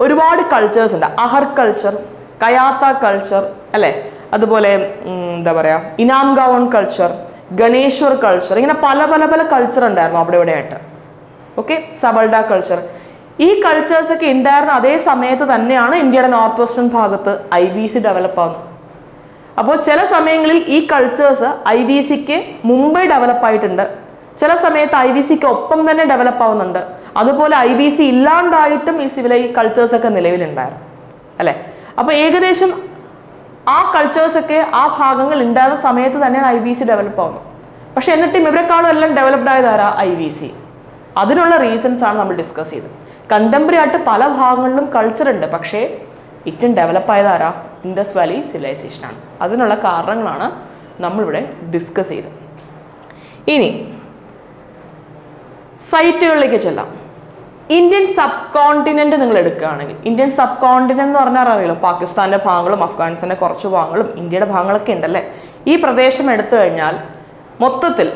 ഒരുപാട് കൾച്ചേഴ്സ് ഉണ്ട്. അഹർ culture, കയാത്ത culture അല്ലേ, അതുപോലെ എന്താ പറയുക ഇനാംഗാവൺ കൾച്ചർ, ഗണേശ്വർ കൾച്ചർ, ഇങ്ങനെ പല പല പല കൾച്ചർ ഉണ്ടായിരുന്നു അവിടെ ഇവിടെ ആയിട്ട്. Okay, Sawalda culture. ഈ കൾച്ചേഴ്സ് ഒക്കെ ഉണ്ടായിരുന്ന അതേ സമയത്ത് തന്നെയാണ് ഇന്ത്യയുടെ നോർത്ത് വെസ്റ്റേൺ ഭാഗത്ത് IBC ഡെവലപ്പ് ആവുന്നത്. അപ്പോൾ ചില സമയങ്ങളിൽ ഈ കൾച്ചേഴ്സ് IBCക്ക് മുമ്പേ ഡെവലപ്പ് ആയിട്ടുണ്ട്, ചില സമയത്ത് IBCക്ക് ഒപ്പം തന്നെ ഡെവലപ്പ് ആവുന്നുണ്ട്. അതുപോലെ IBC ഇല്ലാണ്ടായിട്ടും ഈ കൾച്ചേഴ്സ് ഒക്കെ നിലവിലുണ്ടായിരുന്നു അല്ലേ. അപ്പോൾ ഏകദേശം ആ കൾച്ചേഴ്സ് ഒക്കെ ആ ഭാഗങ്ങൾ ഉണ്ടായിരുന്ന സമയത്ത് തന്നെയാണ് IBC ഡെവലപ്പ് ആവുന്നത്. പക്ഷെ എന്നിട്ടും ഇവരെക്കാളും എല്ലാം ഡെവലപ്ഡ് ആയതാരാ? IBC. അതിനുള്ള റീസൺസ് ആണ് നമ്മൾ ഡിസ്കസ് ചെയ്തത്. കണ്ടംപററി ആയിട്ട് പല ഭാഗങ്ങളിലും കൾച്ചർ ഉണ്ട്, പക്ഷേ ഏറ്റവും ഡെവലപ്പ് ആയതാരാ? ഇൻഡസ് വാലി സിവിലൈസേഷൻ ആണ്. അതിനുള്ള കാരണങ്ങളാണ് നമ്മളിവിടെ ഡിസ്കസ് ചെയ്തത്. ഇനി സൈറ്റുകളിലേക്ക് ചെല്ലാം. ഇന്ത്യൻ സബ് കോണ്ടിനെന്റ് നിങ്ങൾ എടുക്കുകയാണെങ്കിൽ, ഇന്ത്യൻ സബ് കോണ്ടിനെന്റ് എന്ന് പറഞ്ഞാൽ അറിയാലോ, പാകിസ്ഥാന്റെ ഭാഗങ്ങളും അഫ്ഗാനിസ്ഥാന്റെ കുറച്ച് ഭാഗങ്ങളും ഇന്ത്യയുടെ ഭാഗങ്ങളൊക്കെ ഉണ്ടല്ലേ. ഈ പ്രദേശം എടുത്തു കഴിഞ്ഞാൽ മൊത്തത്തിൽ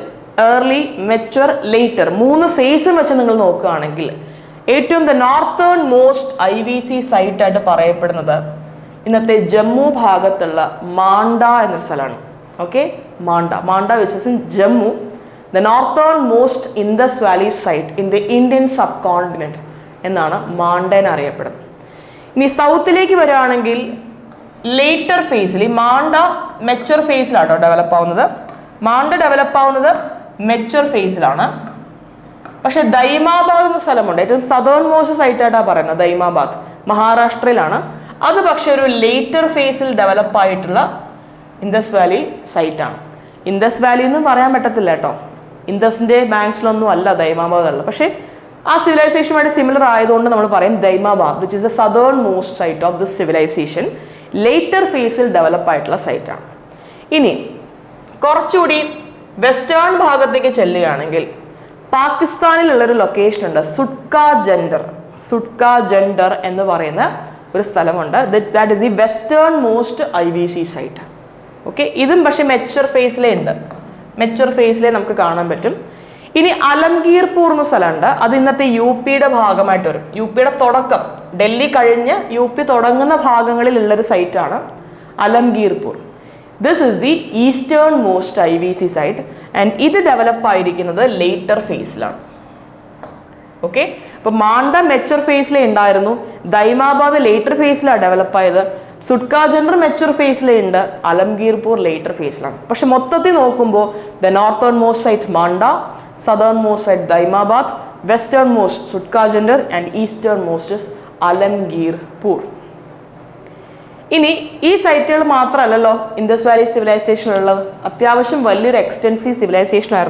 ഏർലി, മെച്വർ, ലേറ്റർ 3 ഫേസും വെച്ച് നിങ്ങൾ നോക്കുകയാണെങ്കിൽ ഏറ്റവും നോർത്തേൺ മോസ്റ്റ് IBC സൈറ്റ് ആയിട്ട് പറയപ്പെടുന്നത് ഇന്നത്തെ ജമ്മു ഭാഗത്തുള്ള മാണ്ട എന്നൊരു സ്ഥലമാണ്. Okay, Manda which is in Jammu, the northern most Indus valley site in the Indian subcontinent എന്നാണ് മാണ്ടേനെ അറിയപ്പെടുന്നത്. ഇനി സൗത്തിലേക്ക് വരികയാണെങ്കിൽ ലേറ്റർ ഫേസിൽ, ഈ മാണ്ട മെച്വർ ഫേസിലാട്ടോ ഡെവലപ്പ് ആവുന്നത്. മാണ്ട ഡെവലപ്പ് ആവുന്നത് മെച്വർ ഫേസിലാണ്. പക്ഷെ ദൈമാബാദ് എന്ന സ്ഥലമുണ്ട്, ഏറ്റവും സദേൺ മോസ്റ്റ് സൈറ്റ് ആയിട്ടാണ് പറയുന്നത്. ദൈമാബാദ് മഹാരാഷ്ട്രയിലാണ്. അത് പക്ഷെ ഒരു ലേറ്റർ ഫേസിൽ ഡെവലപ്പ് ആയിട്ടുള്ള ഇൻഡസ് വാലി സൈറ്റ് ആണ്. ഇൻഡസ് വാലി എന്നും പറയാൻ പറ്റത്തില്ല കേട്ടോ, ഇൻഡസിന്റെ ബാങ്ക്സിലൊന്നും അല്ല ദൈമാബാദ് ഉള്ളത്. പക്ഷെ ആ സിവിലൈസേഷനുമായിട്ട് സിമിലർ ആയതുകൊണ്ട് നമ്മൾ പറയും Daimabad which is the southern most site of this civilization, later ഫേസിൽ ഡെവലപ്പ് ആയിട്ടുള്ള സൈറ്റാണ്. ഇനി കുറച്ചുകൂടി വെസ്റ്റേൺ ഭാഗത്തേക്ക് ചെല്ലുകയാണെങ്കിൽ പാകിസ്ഥാനിലുള്ളൊരു ലൊക്കേഷൻ ഉണ്ട്, സുട്ക ജെൻഡർ എന്ന് പറയുന്ന ഒരു സ്ഥലമുണ്ട്. That is the western most IBC site. Okay, ഇതും പക്ഷെ മെച്വർ ഫേസിലേ ഉണ്ട്, മെച്വർ ഫേസിലേ നമുക്ക് കാണാൻ പറ്റും. ഇനി അലംഗീർപൂർ എന്ന സ്ഥലമുണ്ട്, അത് ഇന്നത്തെ UPയുടെ ഭാഗമായിട്ട് വരും. UPയുടെ തുടക്കം, ഡൽഹി കഴിഞ്ഞ് UP തുടങ്ങുന്ന ഭാഗങ്ങളിലുള്ളൊരു സൈറ്റാണ് Alamgirpur. This is the eastern most IBC site and ഇത് ഡെവലപ്പ് ആയിരിക്കുന്നത് ലേറ്റർ ഫേസിലാണ്. ഓക്കെ, അപ്പോൾ മാണ്ട മെച്വർ ഫേസിലേ ഉണ്ടായിരുന്നു, ദൈമാബാദ് ലേറ്റർ ഫേസിലാണ് ഡെവലപ്പ് ആയത്, സുട്ക ജെൻഡർ മെച്വർ ഫേസിലേ ഉണ്ട്, അലംഗീർപൂർ ലേറ്റർ ഫേസിലാണ്. പക്ഷെ മൊത്തത്തിൽ നോക്കുമ്പോൾ the northern most site Manda, southern most site Daimabad, western most Sutkagen Dor and eastern most Alamgirpur. ഇനി ഈ സൈറ്റുകൾ മാത്രമല്ലല്ലോ ഇൻഡസ് വാലി സിവിലൈസേഷൻ ഉള്ളത്, അത്യാവശ്യം വലിയൊരു എക്സ്റ്റെൻസീവ് സിവിലൈസേഷൻ ആയിരുന്നു